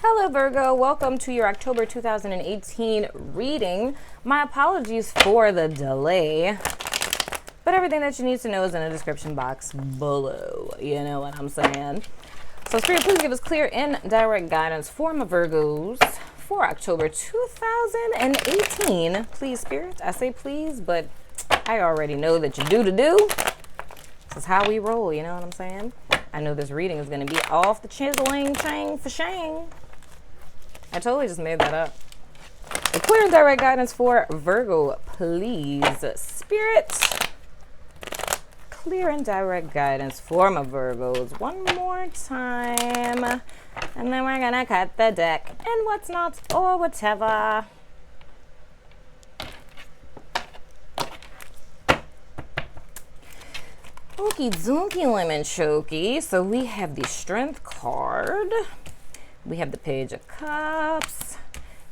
Hello Virgo, welcome to your October 2018 reading. My apologies for the delay, but everything that you need to know is in the description box below. You know what I'm saying? So Spirit, please give us clear and direct guidance for my Virgos for October 2018. Please, Spirit. I say please, but I already know that you do the do. This is how we roll, you know what I'm saying? I know this reading is going to be off the chiseling chain for shame. I totally just made that up. A clear and direct guidance for Virgo, please. Spirit. Clear and direct guidance for my Virgos. One more time. And then we're going to cut the deck. And what's not or whatever. Okie dokie, lemon choky. So we have the Strength card. We have the Page of Cups.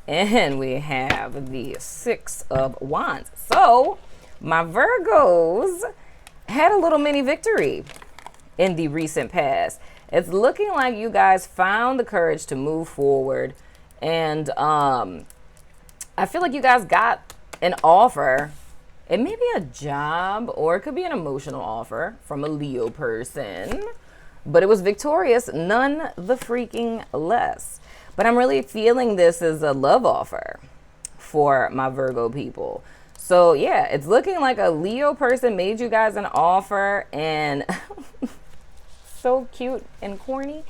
And we have the Six of Wands. So my Virgos had a little mini victory in the recent past. It's looking like you guys found the courage to move forward. And I feel like you guys got an offer. It may be a job or it could be an emotional offer from a Leo person. But it was victorious, none the freaking less. But I'm really feeling this as a love offer for my Virgo people. So yeah, it's looking like a Leo person made you guys an offer, and so cute and corny.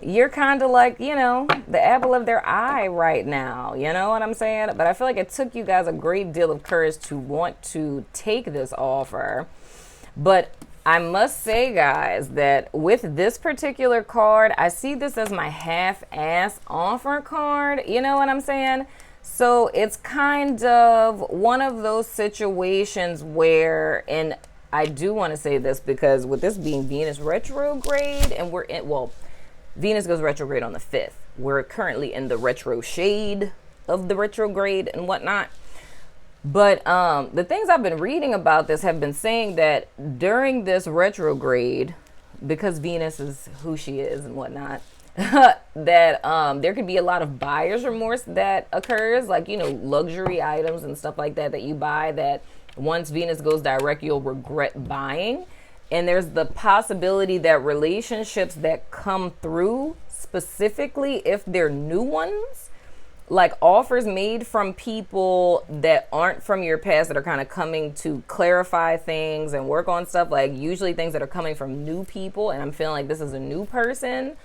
You're kind of like, you know, the apple of their eye right now. You know what I'm saying? But I feel like it took you guys a great deal of courage to want to take this offer. But I must say, guys, that with this particular card, I see this as my half-ass offer card. You know what I'm saying? So it's kind of one of those situations where, and I do want to say this because with this being Venus retrograde, and we're in, well, Venus goes retrograde on the 5th. We're currently in the retro shade of the retrograde and whatnot. But the things I've been reading about this have been saying that during this retrograde, because Venus is who she is and whatnot, that there could be a lot of buyer's remorse that occurs, like, you know, luxury items and stuff like that you buy that once Venus goes direct, you'll regret buying. And there's the possibility that relationships that come through, specifically if they're new ones, like offers made from people that aren't from your past that are kind of coming to clarify things and work on stuff, like usually things that are coming from new people, and I'm feeling like this is a new person,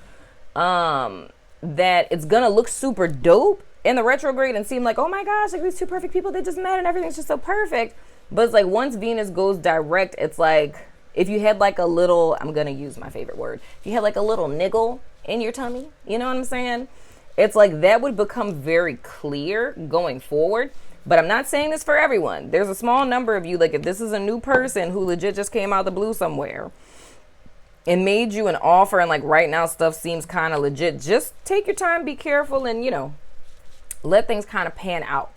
that it's gonna look super dope in the retrograde and seem like, oh my gosh, like these two perfect people, they just met and everything's just so perfect. But it's like once Venus goes direct, it's like if you had like a little, I'm gonna use my favorite word, if you had like a little niggle in your tummy, you know what I'm saying? It's like that would become very clear going forward. But I'm not saying this for everyone. There's a small number of you, like if this is a new person who legit just came out of the blue somewhere and made you an offer, and like right now stuff seems kind of legit, just take your time, be careful, and, you know, let things kind of pan out.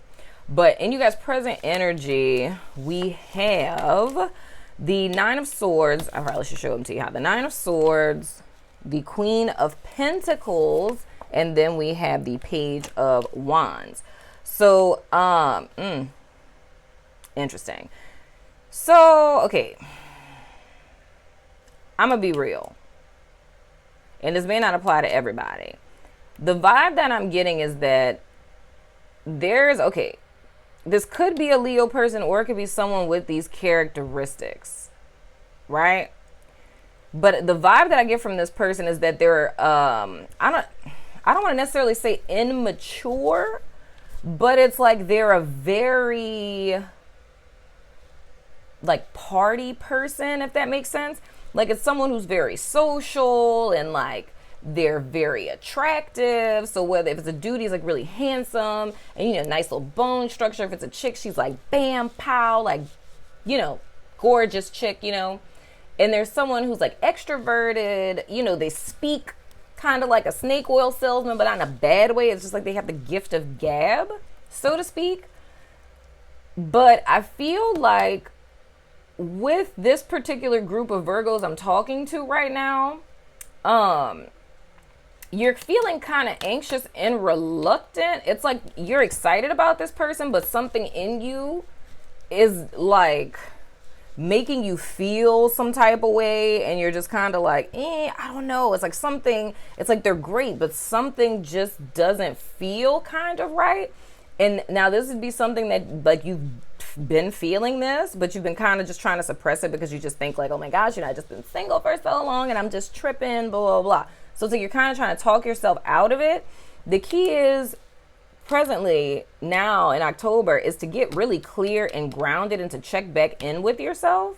But in you guys' present energy, we have the Nine of Swords. I probably should show them to you. The Nine of Swords, the Queen of Pentacles, and then we have the Page of Wands. So, interesting. So, okay. I'm going to be real. And this may not apply to everybody. The vibe that I'm getting is that this could be a Leo person or it could be someone with these characteristics, right? But the vibe that I get from this person is that they're, I don't want to necessarily say immature, but it's like they're a very like party person, if that makes sense. Like it's someone who's very social and like they're very attractive. So whether if it's a dude, he's like really handsome and, you know, nice little bone structure. If it's a chick, she's like bam, pow, like, you know, gorgeous chick, you know. And there's someone who's like extroverted, you know, they speak kind of like a snake oil salesman, but not in a bad way. It's just like they have the gift of gab, so to speak. But I feel like with this particular group of Virgos I'm talking to right now, you're feeling kind of anxious and reluctant. It's like you're excited about this person, but something in you is like making you feel some type of way, and you're just kind of like, I don't know. It's like something, it's like they're great, but something just doesn't feel kind of right. And now this would be something that like you've been feeling this, but you've been kind of just trying to suppress it because you just think like, oh my gosh, I've just been single for so long and I'm just tripping, blah, blah, blah. So it's like you're kind of trying to talk yourself out of it. The key is presently now in October is to get really clear and grounded and to check back in with yourself.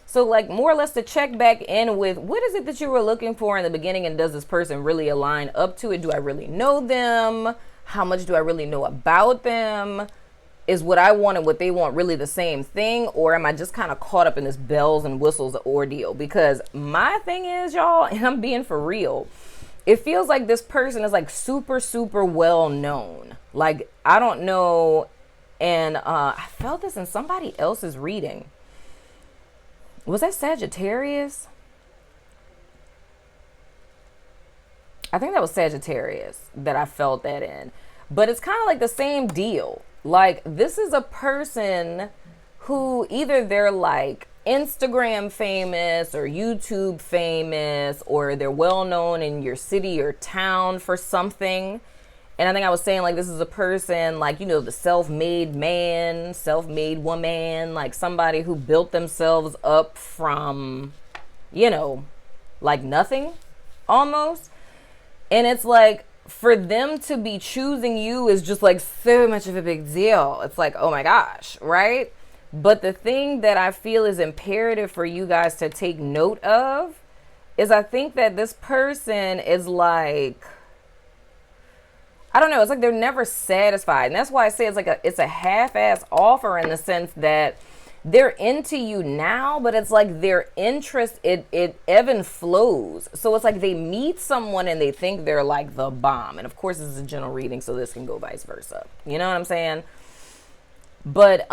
So like more or less to check back in with what is it that you were looking for in the beginning, and does this person really align up to it? Do I really know them? How much do I really know about them? Is what I want and what they want really the same thing? Or am I just kind of caught up in this bells and whistles ordeal? Because my thing is, y'all, and I'm being for real, it feels like this person is like super, super well known. Like, I don't know. And I felt this in somebody else's reading. Was that Sagittarius? I think that was Sagittarius that I felt that in. But it's kind of like the same deal. Like, this is a person who either they're like Instagram famous or YouTube famous, or they're well known in your city or town for something. And I think I was saying like this is a person like, you know, the self-made man, self-made woman, like somebody who built themselves up from, you know, like nothing almost. And it's like for them to be choosing you is just like so much of a big deal. It's like, oh my gosh, right? But the thing that I feel is imperative for you guys to take note of is I think that this person is like, I don't know, it's like they're never satisfied. And that's why I say it's a half-ass offer in the sense that they're into you now, but it's like their interest, it ebb and flows. So it's like they meet someone and they think they're like the bomb. And of course, this is a general reading, so this can go vice versa. You know what I'm saying? But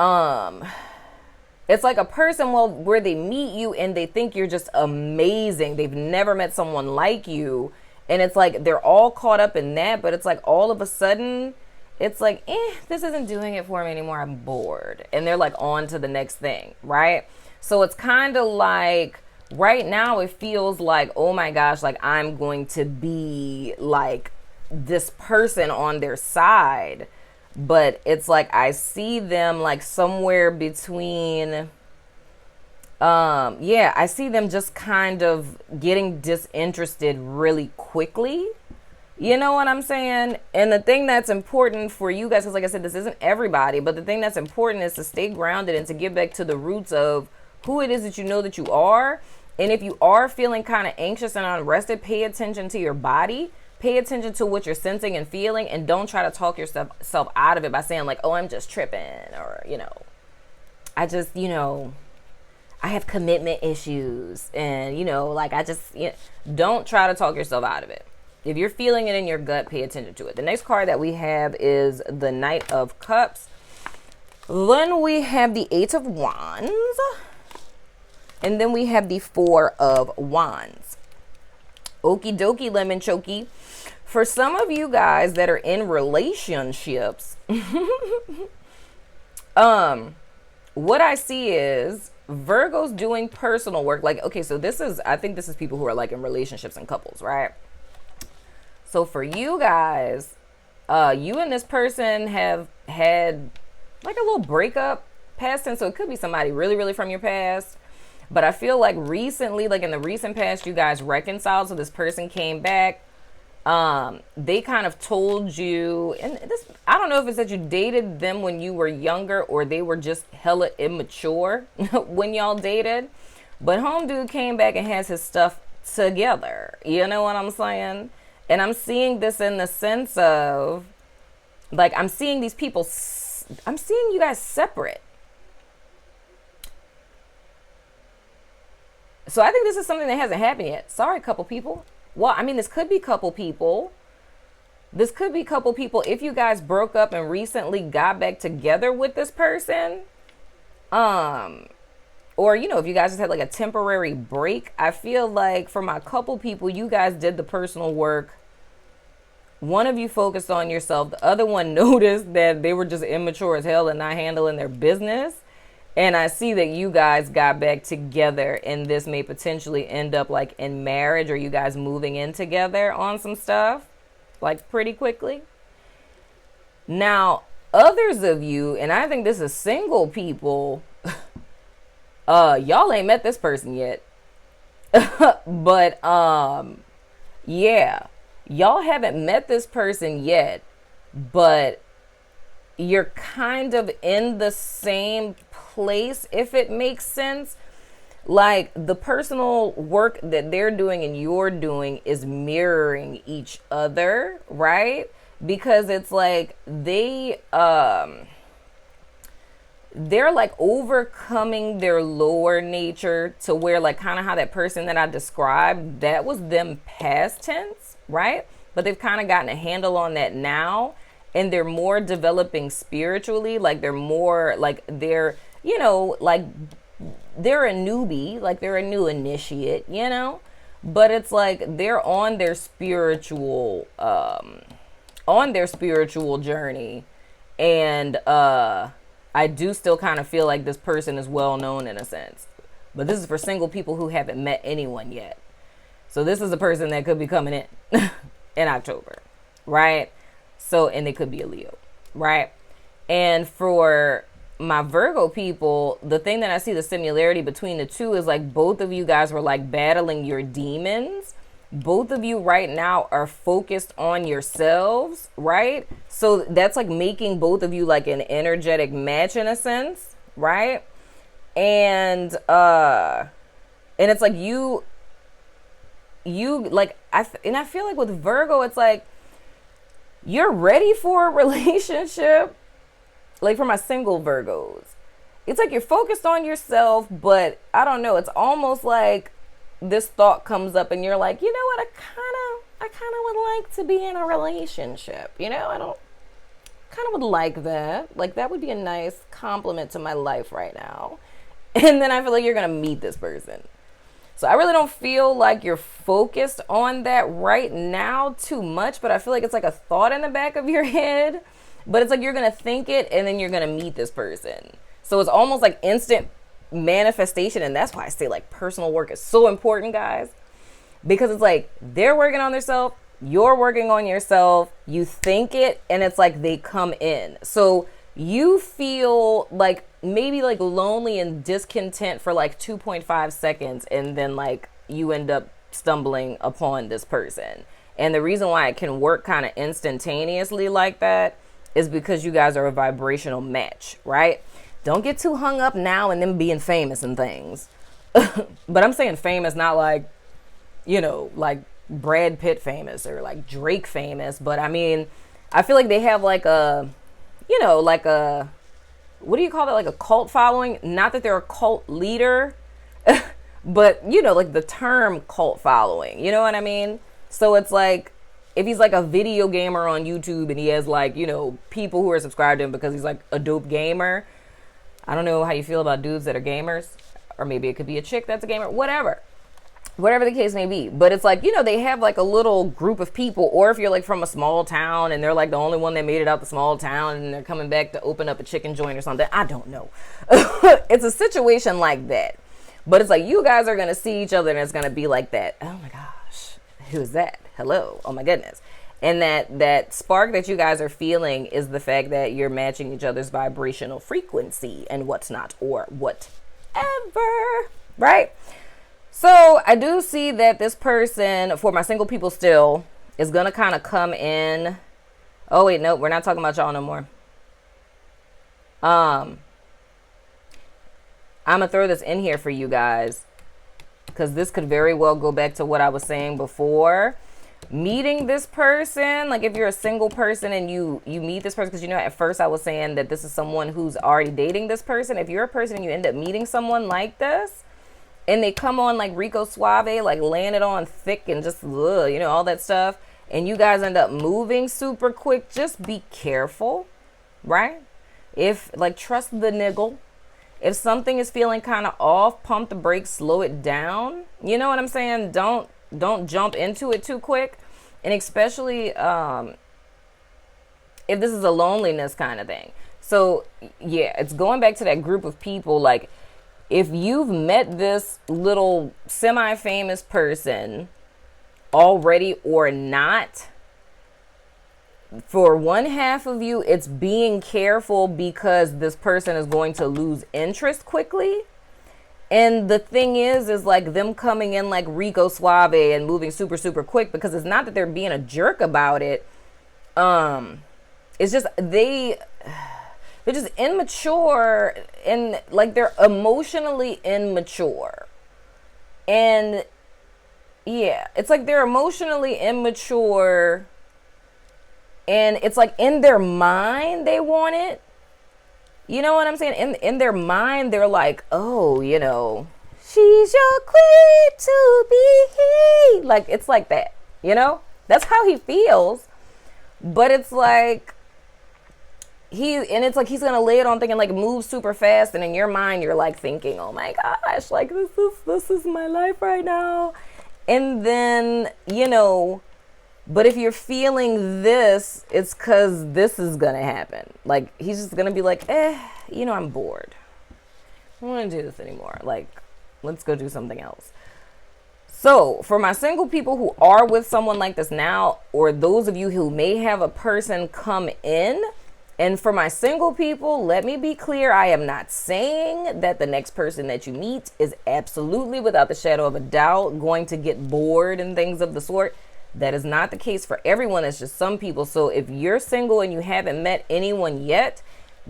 it's like a person, well, where they meet you and they think you're just amazing. They've never met someone like you. And it's like they're all caught up in that, but it's like all of a sudden, it's like, this isn't doing it for me anymore. I'm bored. And they're like on to the next thing, right? So it's kind of like right now it feels like, oh my gosh, like I'm going to be like this person on their side. But it's like I see them like somewhere between, I see them just kind of getting disinterested really quickly. You know what I'm saying? And the thing that's important for you guys, because like I said, this isn't everybody, but the thing that's important is to stay grounded and to get back to the roots of who it is that you know that you are. And if you are feeling kind of anxious and unrested, pay attention to your body. Pay attention to what you're sensing and feeling, and don't try to talk yourself out of it by saying like, oh, I'm just tripping, or, you know, I just, you know, I have commitment issues, and, you know, like I just, don't try to talk yourself out of it. If you're feeling it in your gut, pay attention to it. The next card that we have is the Knight of Cups. Then we have the Eight of Wands. And then we have the Four of Wands. Okie dokie, lemon chokey. For some of you guys that are in relationships, what I see is Virgo's doing personal work. Like, okay, so I think this is people who are like in relationships and couples, right? So for you guys, you and this person have had like a little breakup past tense. So it could be somebody really, really from your past. But I feel like recently, like in the recent past, you guys reconciled. So this person came back. They kind of told you, and this, I don't know if it's that you dated them when you were younger or they were just hella immature when y'all dated. But home dude came back and has his stuff together. You know what I'm saying? And I'm seeing this in the sense of, like, I'm seeing these people, I'm seeing you guys separate. So I think this is something that hasn't happened yet. Sorry, couple people. Well, I mean, this could be couple people. This could be couple people if you guys broke up and recently got back together with this person. Or, you know, if you guys just had like a temporary break. I feel like for my couple people, you guys did the personal work One of you focused on yourself. The other one noticed that they were just immature as hell and not handling their business. And I see that you guys got back together, and this may potentially end up like in marriage, or you guys moving in together on some stuff like pretty quickly. Now, others of you, and I think this is single people, y'all ain't met this person yet. But yeah, y'all haven't met this person yet, but you're kind of in the same place, if it makes sense. Like, the personal work that they're doing and you're doing is mirroring each other, right? Because it's like they're like overcoming their lower nature to where, like, kind of how that person that I described, that was them past tense, right? But they've kind of gotten a handle on that now, and they're more developing spiritually. Like, they're more like, they're, you know, like, they're a newbie, like they're a new initiate, you know, but it's like they're on their spiritual journey. And I do still kind of feel like this person is well known in a sense, but this is for single people who haven't met anyone yet. So this is a person that could be coming in in October, right? So, and they could be a Leo, right? And for my Virgo people, the thing that I see the similarity between the two is like both of you guys were like battling your demons. Both of you right now are focused on yourselves, right? So that's like making both of you like an energetic match in a sense, right? And it's like you like, I feel like with Virgo, it's like you're ready for a relationship. Like, for my single Virgos, it's like you're focused on yourself, but I don't know. It's almost like this thought comes up and you're like, you know what? I kind of would like to be in a relationship. You know, I kind of would like that. Like, that would be a nice compliment to my life right now. And then I feel like you're going to meet this person. So I really don't feel like you're focused on that right now too much, but I feel like it's like a thought in the back of your head. But it's like you're going to think it and then you're going to meet this person. So it's almost like instant manifestation. And that's why I say like personal work is so important, guys. Because it's like they're working on themselves. You're working on yourself. You think it and it's like they come in. So you feel like maybe like lonely and discontent for like 2.5 seconds. And then like you end up stumbling upon this person. And the reason why it can work kind of instantaneously like that is because you guys are a vibrational match, right? Don't get too hung up now and then being famous and things. But I'm saying famous, not like, you know, like Brad Pitt famous or like Drake famous. But I mean, I feel like they have like a, you know, like a, what do you call that? Like a cult following. Not that they're a cult leader, but you know, like the term cult following, you know what I mean? So it's like, if he's like a video gamer on YouTube and he has like, you know, people who are subscribed to him because he's like a dope gamer. I don't know how you feel about dudes that are gamers, or maybe it could be a chick that's a gamer, whatever the case may be. But it's like, you know, they have like a little group of people, or if you're like from a small town and they're like the only one that made it out the small town and they're coming back to open up a chicken joint or something. I don't know. It's a situation like that. But it's like you guys are going to see each other and it's going to be like that. Oh my gosh, who's that? Hello. Oh my goodness. And that spark that you guys are feeling is the fact that you're matching each other's vibrational frequency and what's not, or whatever, right? So I do see that this person, for my single people still, is going to kind of come in. Oh wait, no, we're not talking about y'all no more. I'm going to throw this in here for you guys, because this could very well go back to what I was saying before. Meeting this person, like if you're a single person and you meet this person, because you know at first I was saying that this is someone who's already dating this person. If you're a person and you end up meeting someone like this and they come on like Rico Suave, like laying it on thick and just you know, all that stuff, and you guys end up moving super quick, just be careful, right? If like, trust the niggle. If something is feeling kind of off, pump the brakes, slow it down. You know what I'm saying? Don't jump into it too quick. And especially if this is a loneliness kind of thing. So yeah, it's going back to that group of people. Like, if you've met this little semi-famous person already or not, for one half of you, it's being careful because this person is going to lose interest quickly. And the thing is like them coming in like Rico Suave and moving super, super quick, because it's not that they're being a jerk about it. It's just they're just immature, and like they're emotionally immature. And yeah, it's like they're emotionally immature, and it's like in their mind they want it. You know what I'm saying? In their mind they're like, oh, you know, she's your queen to be. Like, it's like that, you know? That's how he feels. But it's like it's like he's gonna lay it on thinking like move super fast, and in your mind you're like thinking, oh my gosh, like this is my life right now. And then, you know, but if you're feeling this, it's because this is gonna happen. Like, he's just gonna be like, you know, I'm bored, I don't want to do this anymore, like, let's go do something else. So for my single people who are with someone like this now, or those of you who may have a person come in, and for my single people, let me be clear, I am not saying that the next person that you meet is absolutely, without the shadow of a doubt, going to get bored and things of the sort. That is not the case for everyone. It's just some people. So if you're single and you haven't met anyone yet,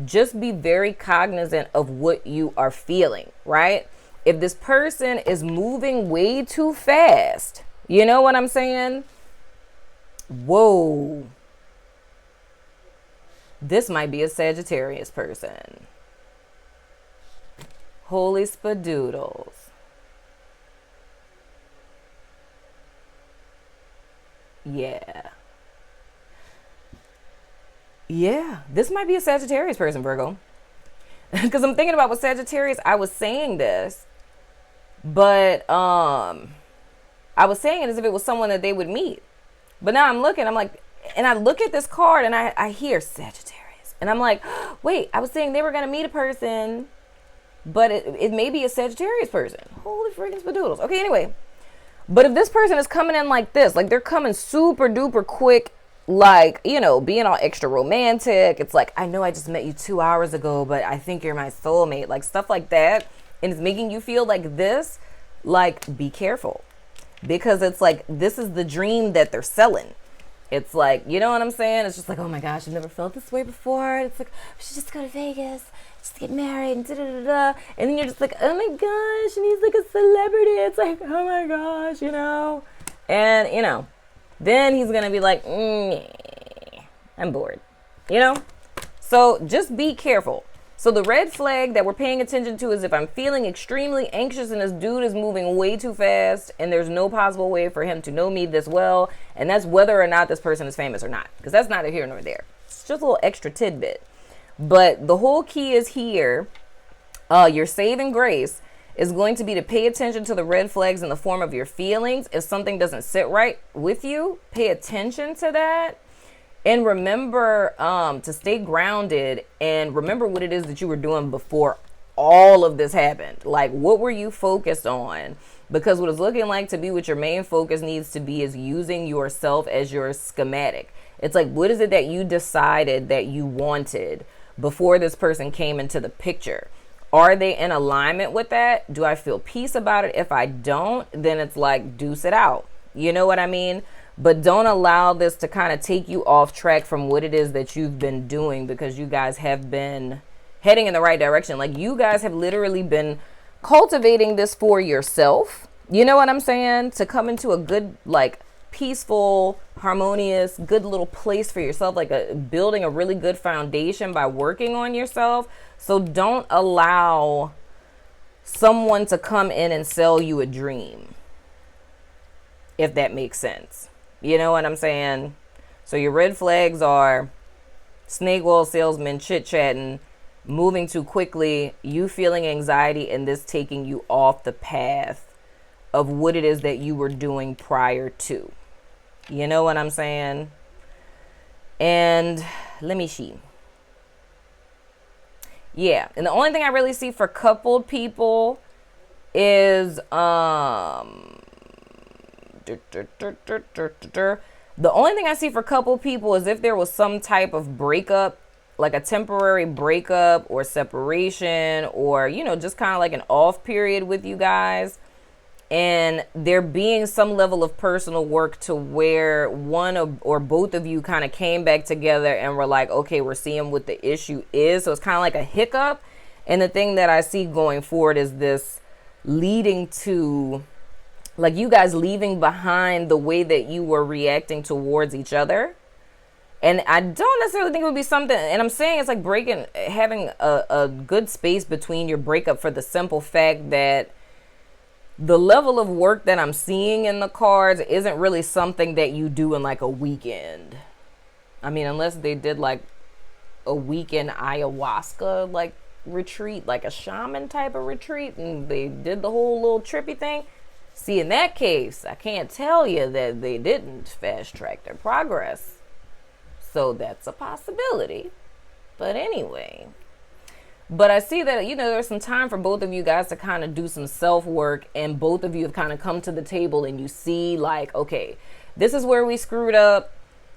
just be very cognizant of what you are feeling, right? If this person is moving way too fast, you know what I'm saying? Whoa. This might be a Sagittarius person. Holy spadoodles. Yeah. Yeah. This might be a Sagittarius person, Virgo. Because I'm thinking about with Sagittarius, I was saying this, but I was saying it as if it was someone that they would meet. But now I'm looking, I'm like, and I look at this card and I hear Sagittarius. And I'm like, wait, I was saying they were going to meet a person, but it may be a Sagittarius person. Holy freaking spadoodles. Okay, anyway. But if this person is coming in like this, like they're coming super duper quick, like, you know, being all extra romantic. It's like, I know I just met you 2 hours ago, but I think you're my soulmate. Like stuff like that. And it's making you feel like this, like, be careful. Because it's like, this is the dream that they're selling. It's like, you know what I'm saying? It's just like, oh my gosh, I've never felt this way before. It's like, we should just go to Vegas, just get married, and da-da-da-da. And then you're just like, oh my gosh, and he's like a celebrity. It's like, oh my gosh, you know? And, you know, then he's going to be like, I'm bored, you know? So just be careful. So the red flag that we're paying attention to is if I'm feeling extremely anxious and this dude is moving way too fast and there's no possible way for him to know me this well, and that's whether or not this person is famous or not, because that's neither here nor there. It's just a little extra tidbit. But the whole key is here, your saving grace is going to be to pay attention to the red flags in the form of your feelings. If something doesn't sit right with you, pay attention to that. And remember to stay grounded and remember what it is that you were doing before all of this happened. Like, what were you focused on? Because what it's looking like to be what your main focus needs to be is using yourself as your schematic. It's like, what is it that you decided that you wanted before this person came into the picture? Are they in alignment with that? Do I feel peace about it? If I don't, then it's like, deuce it out. You know what I mean? But don't allow this to kind of take you off track from what it is that you've been doing, because you guys have been heading in the right direction. Like, you guys have literally been cultivating this for yourself. You know what I'm saying? To come into a good, like, peaceful, harmonious, good little place for yourself, like building a really good foundation by working on yourself. So don't allow someone to come in and sell you a dream, if that makes sense. You know what I'm saying? So your red flags are snake oil salesman, chit-chatting, moving too quickly, you feeling anxiety, and this taking you off the path of what it is that you were doing prior to. You know what I'm saying? And let me see. Yeah, and the only thing I really see for coupled people is the only thing I see for coupled people is if there was some type of breakup, like a temporary breakup or separation, or you know, just kind of like an off period with you guys, and there being some level of personal work to where or both of you kind of came back together and were like, okay, we're seeing what the issue is. So it's kind of like a hiccup. And the thing that I see going forward is this leading to, like, you guys leaving behind the way that you were reacting towards each other. And I don't necessarily think it would be something, and I'm saying it's like having a good space between your breakup for the simple fact that the level of work that I'm seeing in the cards isn't really something that you do in like a weekend. I mean, unless they did like a weekend ayahuasca like retreat, like a shaman type of retreat, and they did the whole little trippy thing. See, in that case, I can't tell you that they didn't fast track their progress. So that's a possibility. But anyway. But I see that, you know, there's some time for both of you guys to kind of do some self-work, and both of you have kind of come to the table and you see like, okay, this is where we screwed up.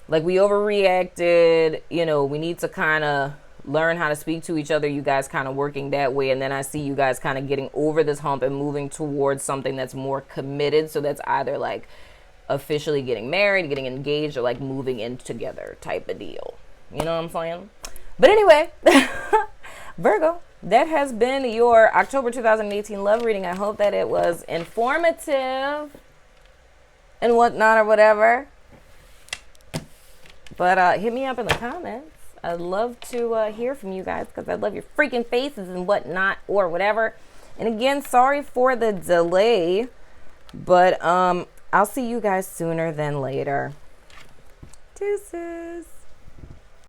Like, we overreacted, you know, we need to kind of learn how to speak to each other. You guys kind of working that way. And then I see you guys kind of getting over this hump and moving towards something that's more committed. So that's either like officially getting married, getting engaged, or like moving in together type of deal. You know what I'm saying? But anyway, Virgo, that has been your October 2018 love reading. I hope that it was informative and whatnot or whatever. But hit me up in the comments. I'd love to hear from you guys, because I love your freaking faces and whatnot or whatever. And again, sorry for the delay, but I'll see you guys sooner than later. Deuces.